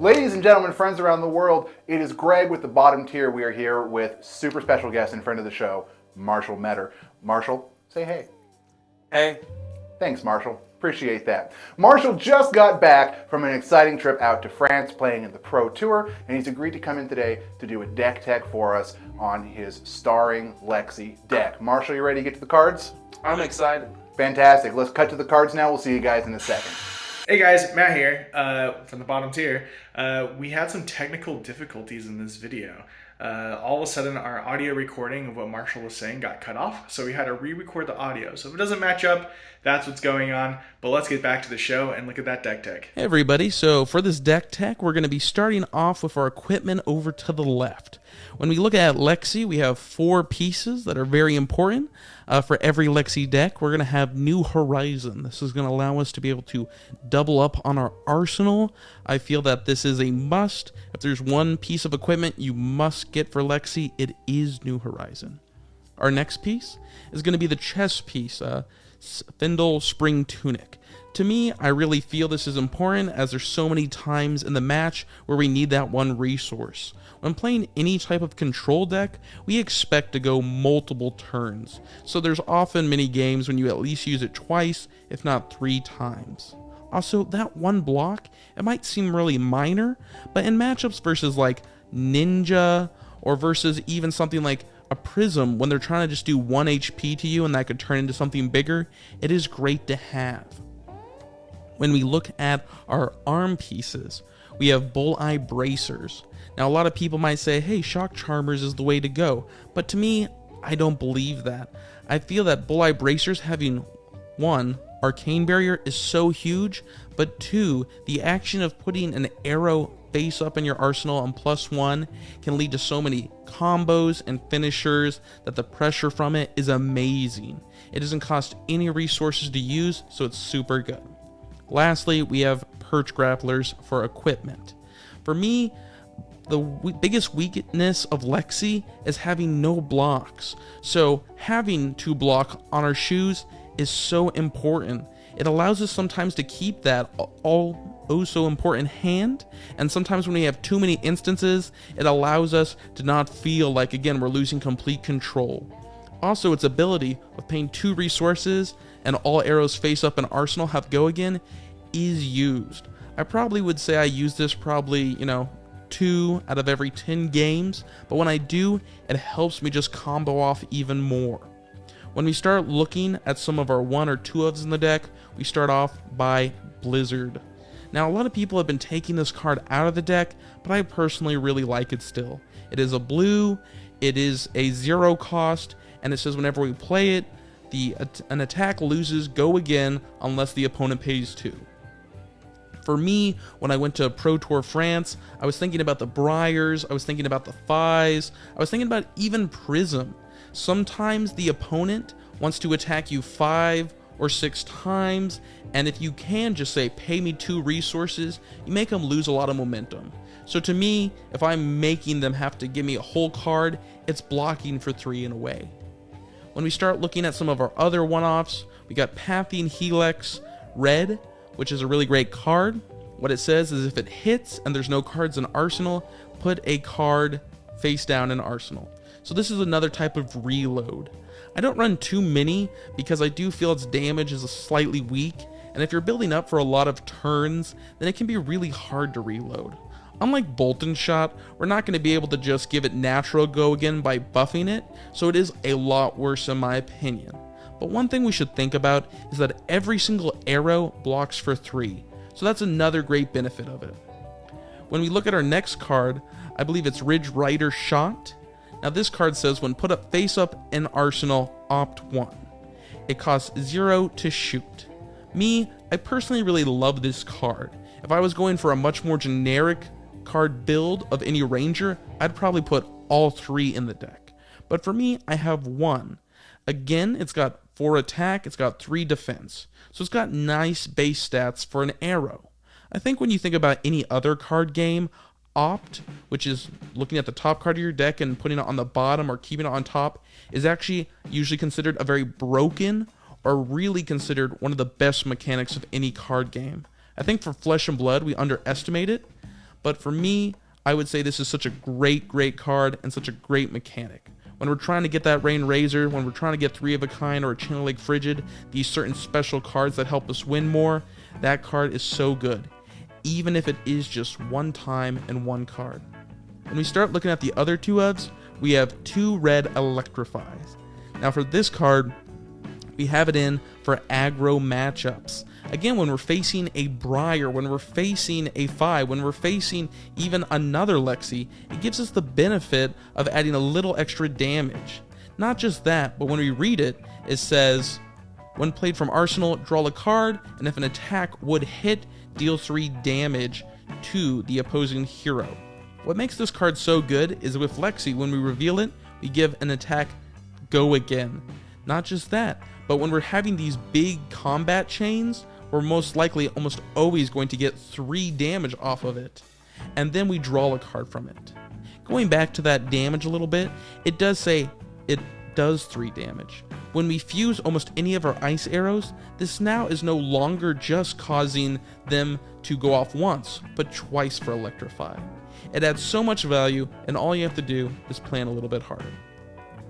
Ladies and gentlemen, friends around the world, it is Greg with the bottom tier. We are here with super special guest and friend of the show, Marshall Meador. Marshall, say hey. Hey. Thanks, Marshall. Appreciate that. Marshall just got back from an exciting trip out to France playing in the Pro Tour, and he's agreed to come in today to do a deck tech for us on his starring Lexi deck. Marshall, you ready to get to the cards? I'm excited. Fantastic. Let's cut to the cards now. We'll see you guys in a second. Hey guys, Matt here from the bottom tier. We had some technical difficulties in this video. All of a sudden our audio recording of what Marshall was saying got cut off, so we had to re-record the audio. So if it doesn't match up, that's what's going on. But let's get back to the show and look at that deck tech. Hey everybody, so for this deck tech, we're going to be starting off with our equipment over to the left. When we look at Lexi, we have 4 pieces that are very important. For every Lexi deck, we're going to have New Horizon. This is going to allow us to be able to double up on our arsenal. I feel that this is a must. If there's one piece of equipment you must get for Lexi, it is New Horizon. Our next piece is going to be the chest piece, Thindle Spring Tunic. To me, I really feel this is important as there's so many times in the match where we need that one resource. When playing any type of control deck, we expect to go multiple turns. So there's often many games when you at least use it twice, if not 3 times. Also, that one block, it might seem really minor, but in matchups versus like Ninja, or versus even something like a Prism, when they're trying to just do 1 HP to you and that could turn into something bigger, it is great to have. When we look at our arm pieces, we have Bulleye Bracers. Now, a lot of people might say, hey, Shock Charmers is the way to go. But to me, I don't believe that. I feel that Bulleye Bracers having 1, Arcane Barrier is so huge, but 2, the action of putting an arrow face up in your arsenal on +1 can lead to so many combos and finishers that the pressure from it is amazing. It doesn't cost any resources to use, so it's super good. Lastly, we have Perch Grapplers for equipment. For me, the biggest weakness of Lexi is having no blocks. So having 2 block on our shoes is so important. It allows us sometimes to keep that oh so important hand, and sometimes when we have too many instances, it allows us to not feel like, again, we're losing complete control. Also, its ability of paying 2 resources and all arrows face up in arsenal have go again is used. I probably would say I use this probably, 2 out of every 10 games, but when I do, it helps me just combo off even more. When we start looking at some of our 1 or 2 ofs in the deck, we start off by Blizzard. Now, a lot of people have been taking this card out of the deck, but I personally really like it still. It is a blue, it is a 0 cost, and it says whenever we play it, an attack loses go again unless the opponent pays 2. For me, when I went to Pro Tour France, I was thinking about the Briars, I was thinking about the Fies, I was thinking about even Prism. Sometimes the opponent wants to attack you 5 or 6 times, and if you can just say, pay me 2 resources, you make them lose a lot of momentum. So to me, if I'm making them have to give me a whole card, it's blocking for 3 in a way. When we start looking at some of our other one-offs, we got Pathing Helix Red, which is a really great card. What it says is if it hits and there's no cards in Arsenal, put a card face down in Arsenal. So this is another type of reload. I don't run too many because I do feel its damage is slightly weak, and if you're building up for a lot of turns, then it can be really hard to reload. Unlike Bolt and Shot, we're not going to be able to just give it natural go again by buffing it, so it is a lot worse in my opinion. But one thing we should think about is that every single arrow blocks for 3, so that's another great benefit of it. When we look at our next card, I believe it's Ridge Rider Shot. Now this card says when put up face up in Arsenal, opt 1. It costs 0 to shoot. Me, I personally really love this card. If I was going for a much more generic card build of any ranger, I'd probably put all 3 in the deck. But for me, I have 1. Again, it's got 4 attack, it's got 3 defense. So it's got nice base stats for an arrow. I think when you think about any other card game, Opt, which is looking at the top card of your deck and putting it on the bottom or keeping it on top, is actually usually considered a very broken or really considered one of the best mechanics of any card game. I think for Flesh and Blood, we underestimate it, But for me, I would say this is such a great card and such a great mechanic. When we're trying to get that Rain Razor, when we're trying to get 3 of a kind or a Channel Lake Frigid, these certain special cards that help us win more, that card is so good, even if it is just one time and one card. When we start looking at the other 2 ofs, we have 2 red Electrifies. Now for this card, we have it in for aggro matchups. Again, when we're facing a Briar, when we're facing a Phi, when we're facing even another Lexi, it gives us the benefit of adding a little extra damage. Not just that, but when we read it, it says, when played from Arsenal, draw a card, and if an attack would hit, deal 3 damage to the opposing hero. What makes this card so good is with Lexi, when we reveal it, we give an attack go again. Not just that, but when we're having these big combat chains, we're most likely almost always going to get 3 damage off of it, and then we draw a card from it. Going back to that damage a little bit, it does say it does 3 damage. When we fuse almost any of our ice arrows, this now is no longer just causing them to go off once, but twice for Electrify. It adds so much value, and all you have to do is plan a little bit harder.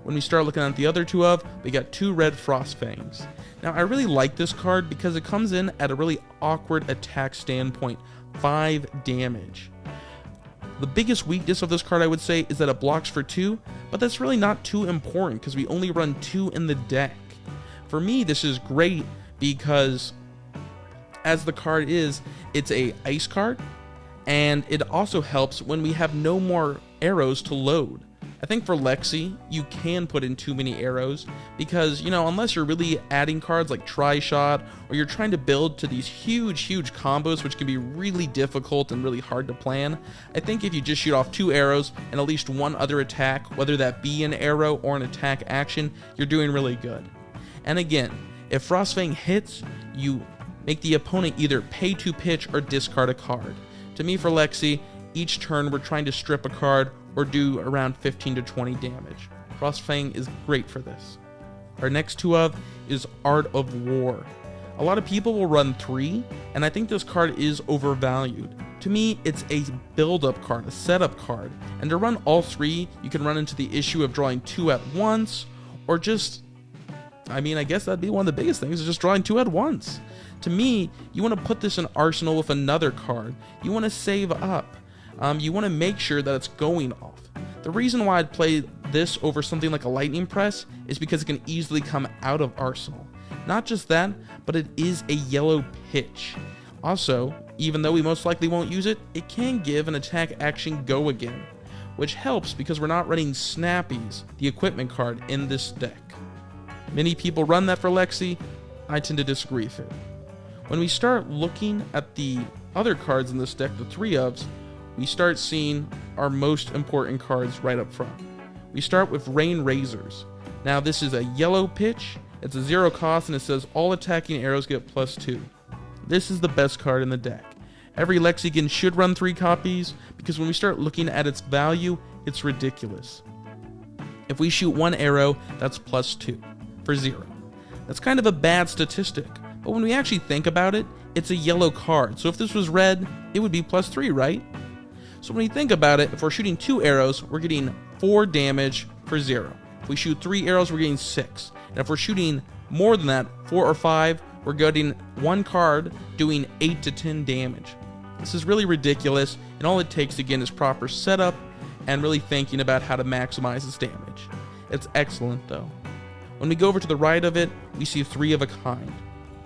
When we start looking at the other 2 of, we got 2 red Frost Fangs. Now I really like this card because it comes in at a really awkward attack standpoint, 5 damage. The biggest weakness of this card, I would say, is that it blocks for 2, but that's really not too important because we only run 2 in the deck. For me, this is great because as the card is, it's a ice card, and it also helps when we have no more arrows to load. I think for Lexi, you can put in too many arrows because, unless you're really adding cards like Tri-Shot, or you're trying to build to these huge combos, which can be really difficult and really hard to plan, I think if you just shoot off 2 arrows and at least 1 other attack, whether that be an arrow or an attack action, you're doing really good. And again, if Frostfang hits, you make the opponent either pay to pitch or discard a card. To me, for Lexi, each turn we're trying to strip a card or do around 15 to 20 damage. Frostfang is great for this. Our next 2 of is Art of War. A lot of people will run 3, and I think this card is overvalued. To me, it's a build-up card, a setup card, and to run all 3, you can run into the issue of drawing 2 at once, or just, I guess that'd be one of the biggest things, is just drawing 2 at once. To me, you want to put this in Arsenal with another card. You want to save up. You want to make sure that it's going off. The reason why I'd play this over something like a Lightning Press is because it can easily come out of Arsenal. Not just that, but it is a yellow pitch. Also, even though we most likely won't use it, it can give an attack action go again, which helps because we're not running Snappies, the equipment card, in this deck. Many people run that for Lexi. I tend to disagree with it. When we start looking at the other cards in this deck, the 3 ofs, we start seeing our most important cards right up front. We start with Rain Razors. Now this is a yellow pitch, it's a 0 cost, and it says all attacking arrows get +2. This is the best card in the deck. Every Lexigan should run 3 copies, because when we start looking at its value, it's ridiculous. If we shoot 1 arrow, that's +2 for 0. That's kind of a bad statistic, but when we actually think about it, it's a yellow card, so if this was red, it would be +3, right? So when you think about it, if we're shooting 2 arrows, we're getting 4 damage for 0. If we shoot 3 arrows, we're getting 6. And if we're shooting more than that, 4 or 5, we're getting 1 card doing 8 to 10 damage. This is really ridiculous, and all it takes again is proper setup and really thinking about how to maximize its damage. It's excellent though. When we go over to the right of it, we see 3 of a kind.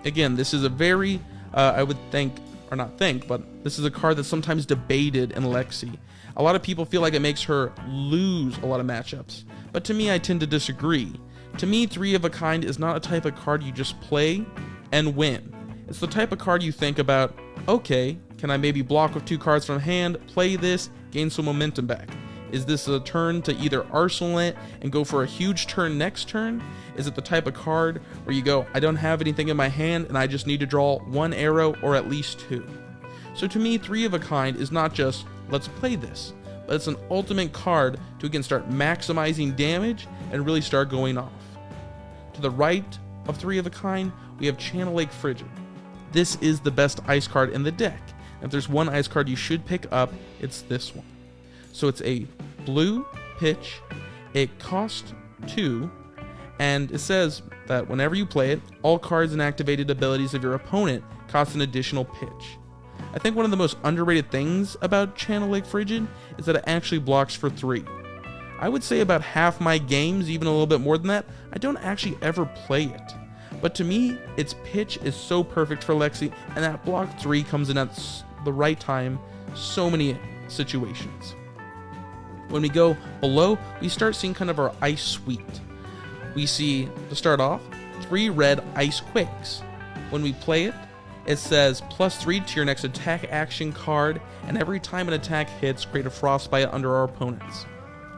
Again, this is a very, I would think, or not think, but this is a card that's sometimes debated in Lexi. A lot of people feel like it makes her lose a lot of matchups, but to me, I tend to disagree. To me, 3 of a kind is not a type of card you just play and win. It's the type of card you think about, okay, can I maybe block with 2 cards from hand, play this, gain some momentum back? Is this a turn to either arsenal it and go for a huge turn next turn? Is it the type of card where you go, I don't have anything in my hand and I just need to draw 1 arrow or at least 2? So to me, 3 of a kind is not just, let's play this, but it's an ultimate card to again start maximizing damage and really start going off. To the right of 3 of a kind, we have Channel Lake Frigid. This is the best ice card in the deck. If there's one ice card you should pick up, it's this one. So it's a blue pitch, it costs 2, and it says that whenever you play it, all cards and activated abilities of your opponent cost an additional pitch. I think one of the most underrated things about Channel Lake Frigid is that it actually blocks for 3. I would say about half my games, even a little bit more than that, I don't actually ever play it. But to me, its pitch is so perfect for Lexi, and that block 3 comes in at the right time, so many situations. When we go below, we start seeing kind of our ice suite. We see, to start off, 3 red ice quakes. When we play it, it says +3 to your next attack action card, and every time an attack hits, create a frostbite under our opponents.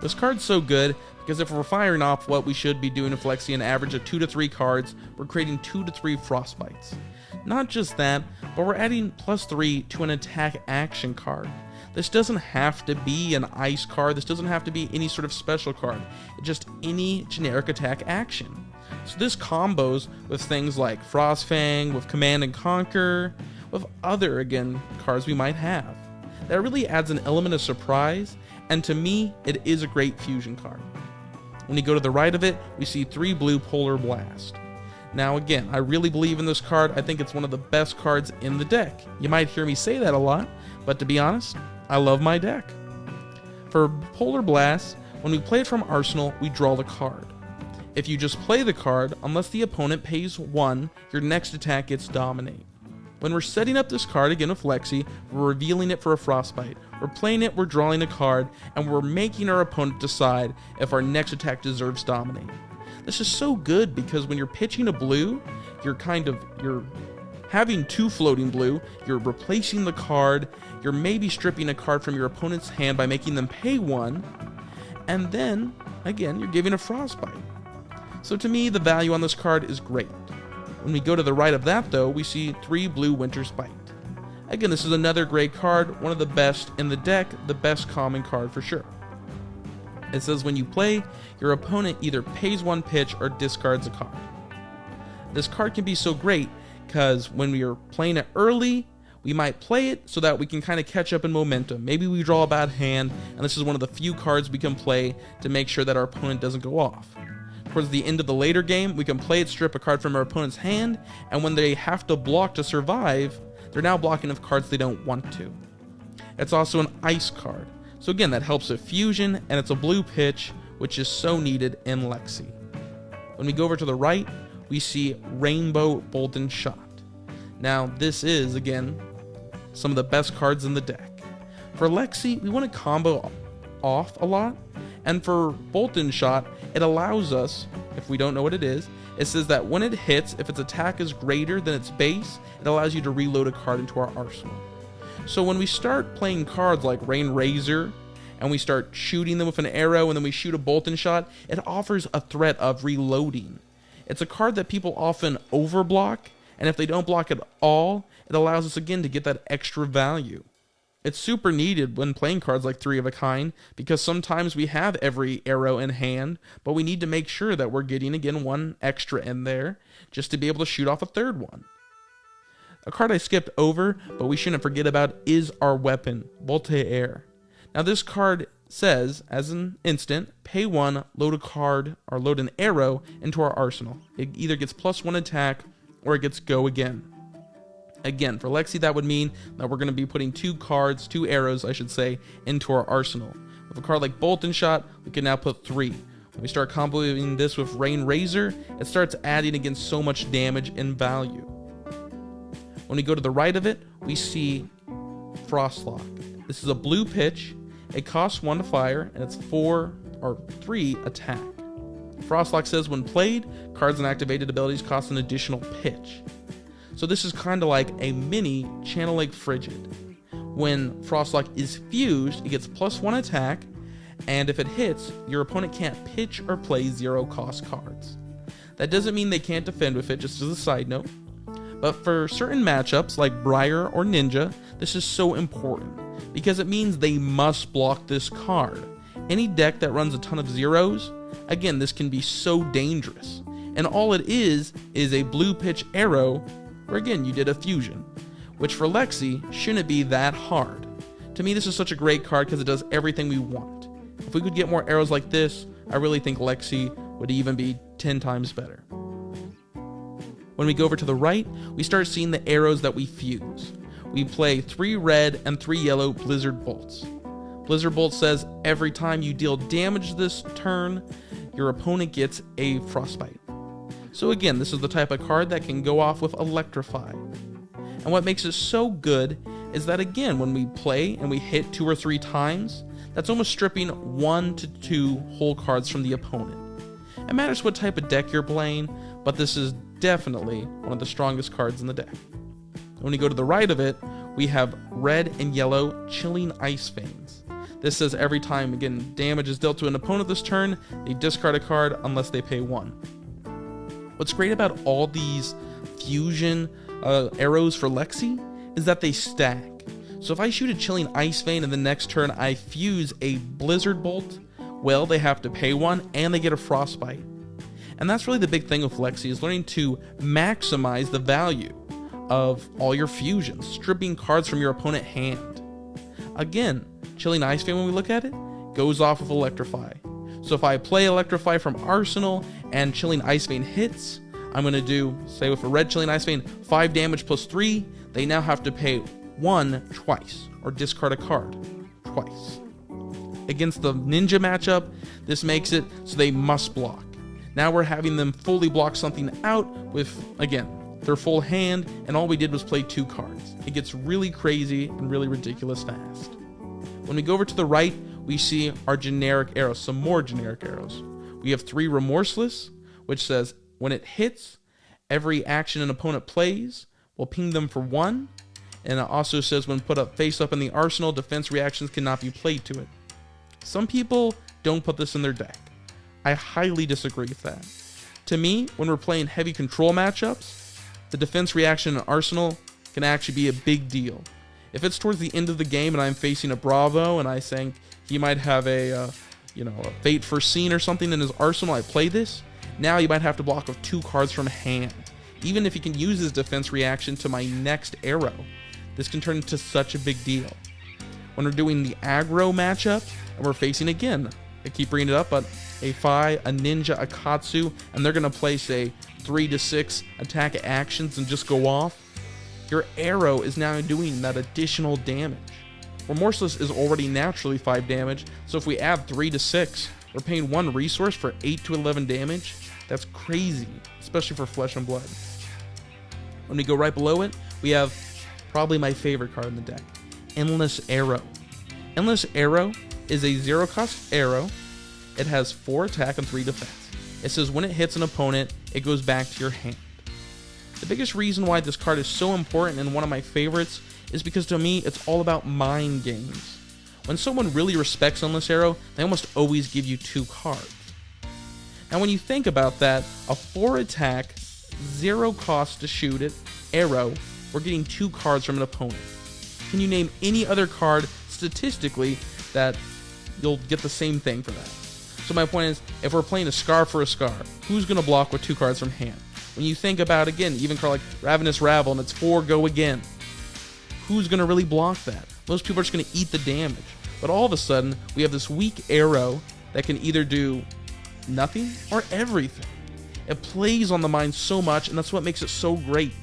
This card's so good because if we're firing off what we should be doing with Lexi, an average of 2 to 3 cards, we're creating 2 to 3 frostbites. Not just that, but we're adding +3 to an attack action card. This doesn't have to be an ice card, this doesn't have to be any sort of special card, it's just any generic attack action. So this combos with things like Frostfang, with Command and Conquer, with other, again, cards we might have. That really adds an element of surprise, and to me, it is a great fusion card. When you go to the right of it, we see 3 blue Polar Blast. Now again, I really believe in this card. I think it's one of the best cards in the deck. You might hear me say that a lot, but to be honest, I love my deck. For Polar Blast, when we play it from Arsenal, we draw the card. If you just play the card, unless the opponent pays 1, your next attack gets Dominate. When we're setting up this card again with Lexi, we're revealing it for a Frostbite. We're playing it, we're drawing a card, and we're making our opponent decide if our next attack deserves Dominate. This is so good because when you're pitching a blue, you're having 2 floating blue, you're replacing the card, you're maybe stripping a card from your opponent's hand by making them pay 1, and then, again, you're giving a Frostbite. So to me, the value on this card is great. When we go to the right of that, though, we see 3 blue Winter Spite. Again, this is another great card, one of the best in the deck, the best common card for sure. It says when you play, your opponent either pays 1 pitch or discards a card. This card can be so great because when we are playing it early, we might play it so that we can kind of catch up in momentum. Maybe we draw a bad hand, and this is one of the few cards we can play to make sure that our opponent doesn't go off. Towards the end of the later game, we can play it, strip a card from our opponent's hand, and when they have to block to survive, they're now blocking with cards they don't want to. It's also an ice card. So again, that helps with fusion, and it's a blue pitch, which is so needed in Lexi. When we go over to the right, we see Rainbow Bolton Shot. Now, this is, again, some of the best cards in the deck. For Lexi, we want to combo off a lot, and for Bolton Shot, it allows us, if we don't know what it is, it says that when it hits, if its attack is greater than its base, it allows you to reload a card into our arsenal. So when we start playing cards like Rain Razor, and we start shooting them with an arrow, and then we shoot a Bolton Shot, it offers a threat of reloading. It's a card that people often overblock, and if they don't block at all, it allows us again to get that extra value. It's super needed when playing cards like 3 of a Kind, because sometimes we have every arrow in hand, but we need to make sure that we're getting again 1 extra in there, just to be able to shoot off a 3rd one. A card I skipped over, but we shouldn't forget about, is our weapon, Voltaire. Now this card says, as an instant, pay 1, load a card, or load an arrow into our arsenal. It either gets +1 attack, or it gets go again. Again, for Lexi, that would mean that we're going to be putting 2 arrows, I should say, into our arsenal. With a card like Bolton Shot, we can now put 3. When we start comboing this with Rain Razor, it starts adding again so much damage and value. When we go to the right of it, we see Frostlock. This is a blue pitch, it costs 1 to fire, and it's 3 attack. Frostlock says when played, cards and activated abilities cost an additional pitch. So this is kind of like a mini Channel Lake Frigid. When Frostlock is fused, it gets +1 attack, and if it hits, your opponent can't pitch or play 0 cost cards. That doesn't mean they can't defend with it, just as a side note. But for certain matchups like Briar or Ninja, this is so important, because it means they must block this card. Any deck that runs a ton of 0s, again, this can be so dangerous. And all it is a blue pitch arrow, where again, you did a fusion. which for Lexi shouldn't be that hard. To me, this is such a great card because it does everything we want. If we could get more arrows like this, I really think Lexi would even be 10 times better. When we go over to the right, we start seeing the arrows that we fuse. We play 3 red and 3 yellow Blizzard Bolts. Blizzard Bolt says every time you deal damage this turn, your opponent gets a Frostbite. So again, this is the type of card that can go off with Electrify. And what makes it so good is that again, when we play and we hit 2 or 3 times, that's almost stripping 1 to 2 whole cards from the opponent. It matters what type of deck you're playing, but this is definitely one of the strongest cards in the deck. When we go to the right of it, we have red and yellow Chilling Ice Veins. This says every time, again, damage is dealt to an opponent this turn, they discard a card unless they pay 1. What's great about all these fusion arrows for Lexi is that they stack. So if I shoot a Chilling Ice Vein and the next turn I fuse a Blizzard Bolt, well, they have to pay 1 and they get a Frostbite. And that's really the big thing with Lexi, is learning to maximize the value of all your fusions, stripping cards from your opponent's hand. Again, Chilling Ice Vein, when we look at it, goes off with Electrify. So if I play Electrify from Arsenal and Chilling Ice Vein hits, I'm going to do, say with a red Chilling Ice Vein, 5 damage plus 3, they now have to pay 1 twice, or discard a card twice. Against the ninja matchup, this makes it so they must block. Now we're having them fully block something out with, again, their full hand, and all we did was play 2 cards. It gets really crazy and really ridiculous fast. When we go over to the right, we see our generic arrows, some more generic arrows. We have 3 Remorseless, which says when it hits, every action an opponent plays will ping them for 1, and it also says when put up face up in the arsenal, defense reactions cannot be played to it. Some people don't put this in their deck. I highly disagree with that. To me, when we're playing heavy control matchups, the defense reaction in Arsenal can actually be a big deal. If it's towards the end of the game and I'm facing a Bravo and I think he might have a Fate Foreseen or something in his arsenal, I play this, now he might have to block with 2 cards from hand. Even if he can use his defense reaction to my next arrow, this can turn into such a big deal. When we're doing the aggro matchup and we're facing, again, I keep bringing it up, but a Fi, a Ninja, a Katsu, and they're going to play, say, 3 to 6 attack actions and just go off, your arrow is now doing that additional damage. Remorseless is already naturally 5 damage, so if we add 3 to 6, we're paying 1 resource for 8 to 11 damage. That's crazy, especially for Flesh and Blood. When we go right below it, we have probably my favorite card in the deck, Endless Arrow. Endless Arrow is a 0-cost arrow. It has 4 attack and 3 defense. It says when it hits an opponent, it goes back to your hand. The biggest reason why this card is so important and one of my favorites is because to me, it's all about mind games. When someone really respects Endless Arrow, they almost always give you 2 cards. Now when you think about that, a 4 attack, 0 cost to shoot it, arrow, we're getting 2 cards from an opponent. Can you name any other card statistically that you'll get the same thing for that? So my point is, if we're playing a Scar for a Scar, who's going to block with 2 cards from hand? When you think about, again, even a card like Ravenous Ravel and it's 4 go again, who's going to really block that? Most people are just going to eat the damage. But all of a sudden, we have this weak arrow that can either do nothing or everything. It plays on the mind so much, and that's what makes it so great.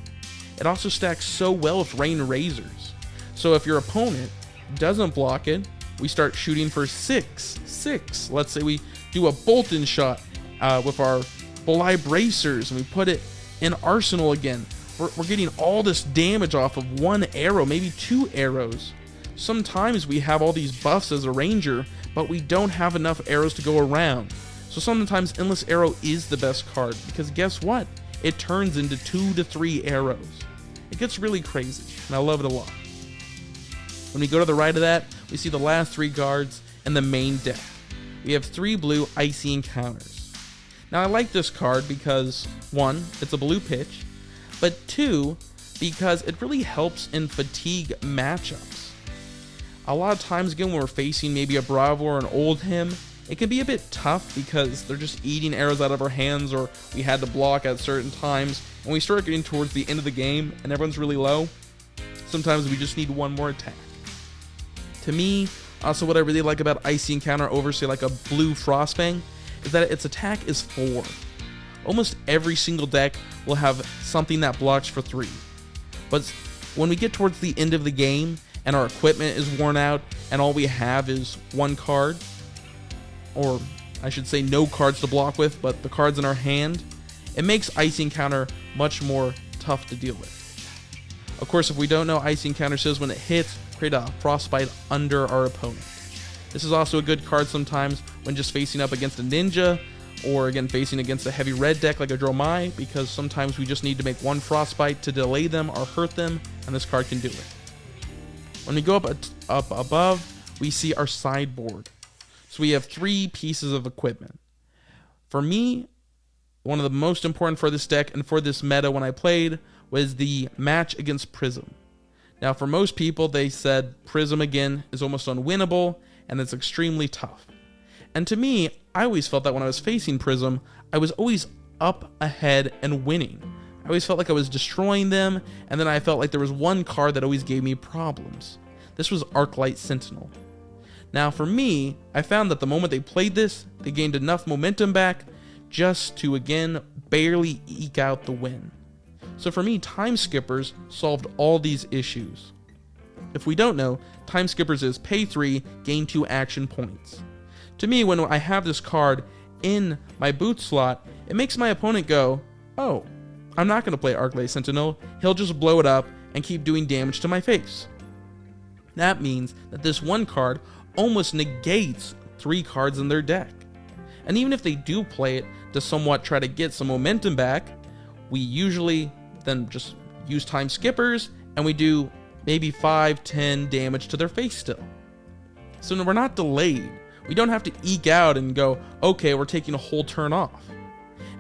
It also stacks so well with Rain Razors. So if your opponent doesn't block it, we start shooting for 6. Let's say we do a Bolton shot with our Bolai Bracers, and we put it in Arsenal again. We're getting all this damage off of 1 arrow, maybe 2 arrows. Sometimes we have all these buffs as a ranger, but we don't have enough arrows to go around. So sometimes Endless Arrow is the best card, because guess what? It turns into 2 to 3 arrows. It gets really crazy, and I love it a lot. When we go to the right of that, we see the last 3 cards in the main deck. We have 3 blue Icy Encounters. Now I like this card because 1, it's a blue pitch, but 2, because it really helps in fatigue matchups. A lot of times, again, when we're facing maybe a Bravo or an Oldhim, it can be a bit tough because they're just eating arrows out of our hands, or we had to block at certain times, and we start getting towards the end of the game and everyone's really low. Sometimes we just need one more attack. To me, also what I really like about Icy Encounter over, say, like a blue Frostfang, is that its attack is 4. Almost every single deck will have something that blocks for 3. But when we get towards the end of the game and our equipment is worn out and all we have is one card, or I should say no cards to block with, but the cards in our hand, it makes Icy Encounter much more tough to deal with. Of course, if we don't know, Icy Encounter says when it hits, create a Frostbite under our opponent. This is also a good card sometimes when just facing up against a Ninja, or again facing against a heavy red deck like a Dromai, because sometimes we just need to make one Frostbite to delay them or hurt them, and this card can do it. When we go up above, we see our sideboard. So we have 3 pieces of equipment. For me, one of the most important for this deck and for this meta when I played was the match against Prism. Now for most people, they said Prism again is almost unwinnable and it's extremely tough. And to me, I always felt that when I was facing Prism, I was always up ahead and winning. I always felt like I was destroying them, and then I felt like there was one card that always gave me problems. This was Arclight Sentinel. Now for me, I found that the moment they played this, they gained enough momentum back just to again barely eke out the win. So for me, Time Skippers solved all these issues. If we don't know, Time Skippers is pay 3, gain 2 action points. To me, when I have this card in my boot slot, it makes my opponent go, oh, I'm not going to play Arclight Sentinel, he'll just blow it up and keep doing damage to my face. That means that this one card almost negates 3 cards in their deck. And even if they do play it to somewhat try to get some momentum back, we usually then just use Time Skippers and we do maybe 5-10 damage to their face still. So we're not delayed. We don't have to eke out and go, okay, we're taking a whole turn off.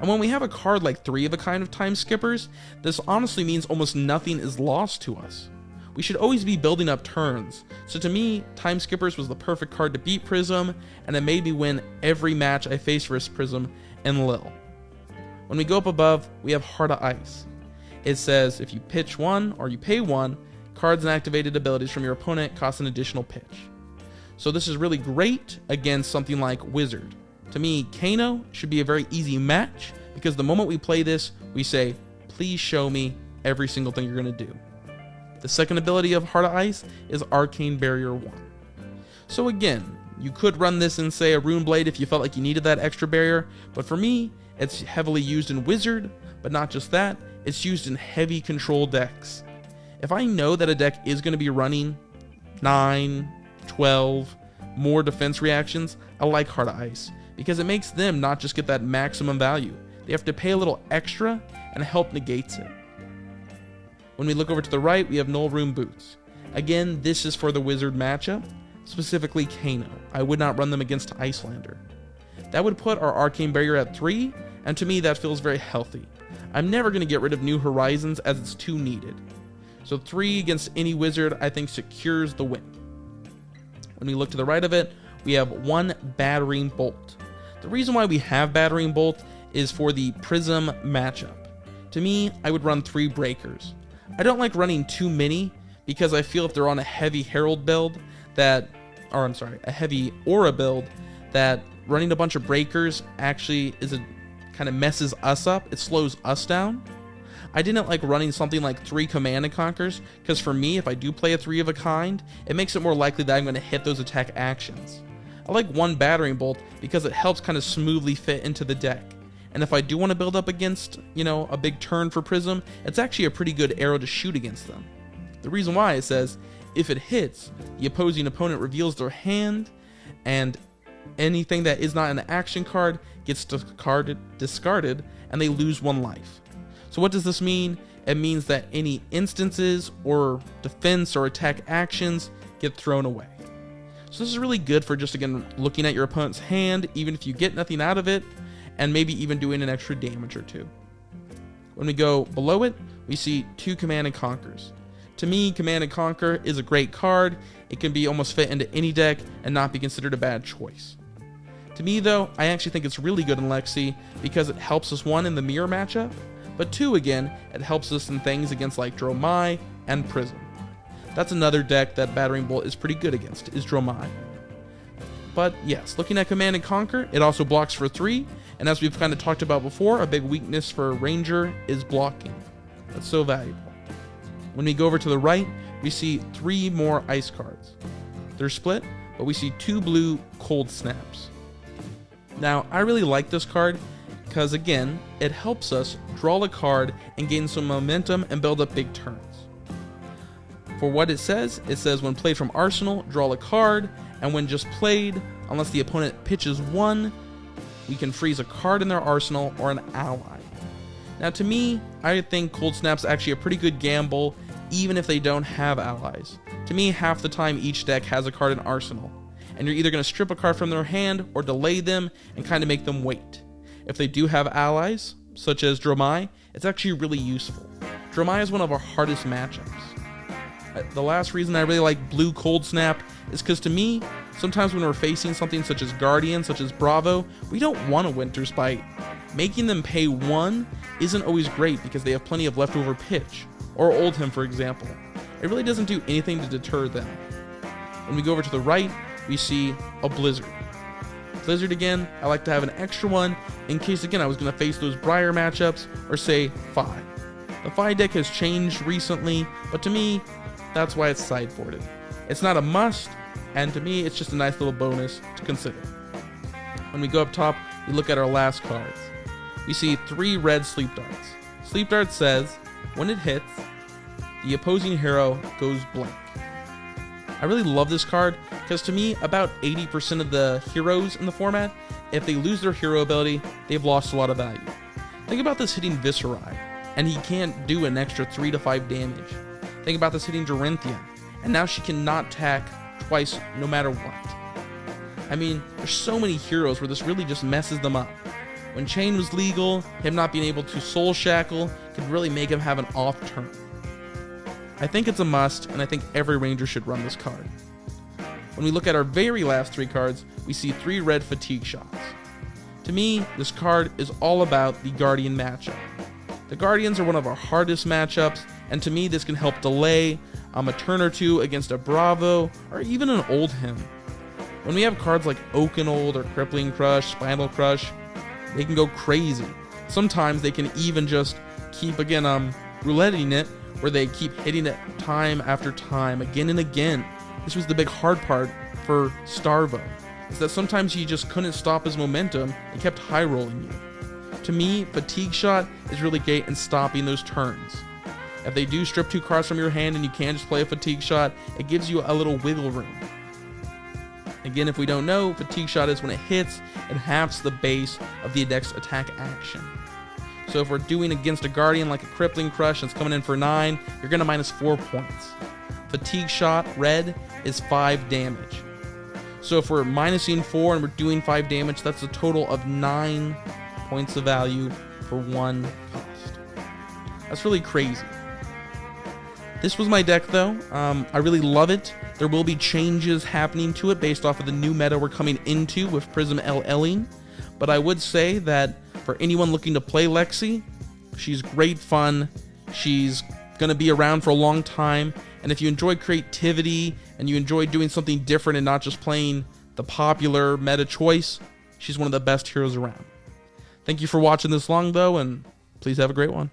And when we have a card like 3 of a kind of Time Skippers, this honestly means almost nothing is lost to us. We should always be building up turns. So to me, Time Skippers was the perfect card to beat Prism, and it made me win every match I faced versus Prism in Lille. When we go up above, we have Heart of Ice. It says if you pitch 1 or you pay 1, cards and activated abilities from your opponent cost an additional pitch. So this is really great against something like Wizard. To me, Kano should be a very easy match because the moment we play this, we say, please show me every single thing you're going to do. The second ability of Heart of Ice is Arcane Barrier 1. So again, you could run this in, say, a Rune Blade if you felt like you needed that extra barrier, but for me, it's heavily used in Wizard, but not just that, it's used in heavy control decks. If I know that a deck is going to be running 9, 12 more defense reactions, I like Heart of Ice because it makes them not just get that maximum value. They have to pay a little extra and help negates it. When we look over to the right, we have Null Room Boots. Again, this is for the Wizard matchup, specifically Kano. I would not run them against Icelander. That would put our Arcane Barrier at 3, and to me that feels very healthy. I'm never going to get rid of New Horizons as it's too needed. So 3 against any Wizard I think secures the win. When we look to the right of it, we have 1 Battering Bolt. The reason why we have Battering Bolt is for the Prism matchup. To me, I would run 3 Breakers. I don't like running too many because I feel if they're on a heavy Herald build a heavy Aura build, that running a bunch of Breakers actually kind of messes us up. It slows us down. I didn't like running something like 3 Command and Conquers, because for me, if I do play a 3 of a kind, it makes it more likely that I'm going to hit those attack actions. I like 1 Battering Bolt because it helps kind of smoothly fit into the deck. And if I do want to build up against, a big turn for Prism, it's actually a pretty good arrow to shoot against them. The reason why it says, if it hits, the opposing opponent reveals their hand, and anything that is not an action card gets discarded, and they lose 1 life. So what does this mean? It means that any instances or defense or attack actions get thrown away. So this is really good for just, again, looking at your opponent's hand, even if you get nothing out of it, and maybe even doing an extra damage or 2. When we go below it, we see 2 Command and Conquers. To me, Command and Conquer is a great card. It can be almost fit into any deck and not be considered a bad choice. To me though, I actually think it's really good in Lexi because it helps us 1 in the mirror matchup, but 2 again, it helps us in things against like Dromai and Prism. That's another deck that Battering Bolt is pretty good against, is Dromai. But yes, looking at Command and Conquer, it also blocks for 3, and as we've kind of talked about before, a big weakness for Ranger is blocking. That's so valuable. When we go over to the right, we see 3 more ice cards. They're split, but we see 2 blue Cold Snaps. Now, I really like this card because, again, it helps us draw a card and gain some momentum and build up big turns. For what it says when played from Arsenal, draw a card, and when just played, unless the opponent pitches 1, we can freeze a card in their arsenal or an ally. Now, to me, I think Cold Snap's actually a pretty good gamble, even if they don't have allies. To me, half the time each deck has a card in arsenal, and you're either going to strip a card from their hand or delay them and kind of make them wait. If they do have allies, such as Dromai, it's actually really useful. Dromai is one of our hardest matchups. The last reason I really like blue Cold Snap is because, to me, sometimes when we're facing something such as Guardian, such as Bravo, we don't want a Winter's Bite. Making them pay 1 isn't always great because they have plenty of leftover pitch, or Oldhim, for example. It really doesn't do anything to deter them. When we go over to the right, we see a Blizzard. Blizzard, again, I like to have an extra one in case, again, I was going to face those Briar matchups, or say Fi. The Fi deck has changed recently, but to me, that's why it's sideboarded. It's not a must, and to me, it's just a nice little bonus to consider. When we go up top, we look at our last cards. We see 3 red Sleep Darts. Sleep Dart says, when it hits, the opposing hero goes blank. I really love this card because, to me, about 80% of the heroes in the format, if they lose their hero ability, they've lost a lot of value. Think about this hitting Viserai, and he can't do an extra 3 to 5 damage. Think about this hitting Dorinthia, and now she cannot tack twice no matter what. I mean, there's so many heroes where this really just messes them up. When Chain was legal, him not being able to Soul Shackle could really make him have an off turn. I think it's a must, and I think every Ranger should run this card. When we look at our very last 3 cards, we see 3 red Fatigue Shots. To me, this card is all about the Guardian matchup. The Guardians are one of our hardest matchups, and to me, this can help delay a turn or 2 against a Bravo, or even an Oldhim. When we have cards like Oakenold or Crippling Crush, Spinal Crush, they can go crazy. Sometimes they can even just keep, again, rouletting it, where they keep hitting it time after time, again and again. This was the big hard part for Starvo, is that sometimes he just couldn't stop his momentum and kept high rolling you. To me, Fatigue Shot is really great in stopping those turns. If they do strip 2 cards from your hand and you can just play a Fatigue Shot, it gives you a little wiggle room. Again, if we don't know, Fatigue Shot is when it hits, it halves the base of the deck's attack action. So if we're doing against a Guardian like a Crippling Crush and it's coming in for 9, you're going to minus 4 points. Fatigue Shot, red, is 5 damage. So if we're minusing 4 and we're doing 5 damage, that's a total of 9 points of value for 1 cost. That's really crazy. This was my deck, though. I really love it. There will be changes happening to it based off of the new meta we're coming into with Prism LLing. But I would say that for anyone looking to play Lexi, she's great fun. She's going to be around for a long time. And if you enjoy creativity and you enjoy doing something different and not just playing the popular meta choice, she's one of the best heroes around. Thank you for watching this long, though, and please have a great one.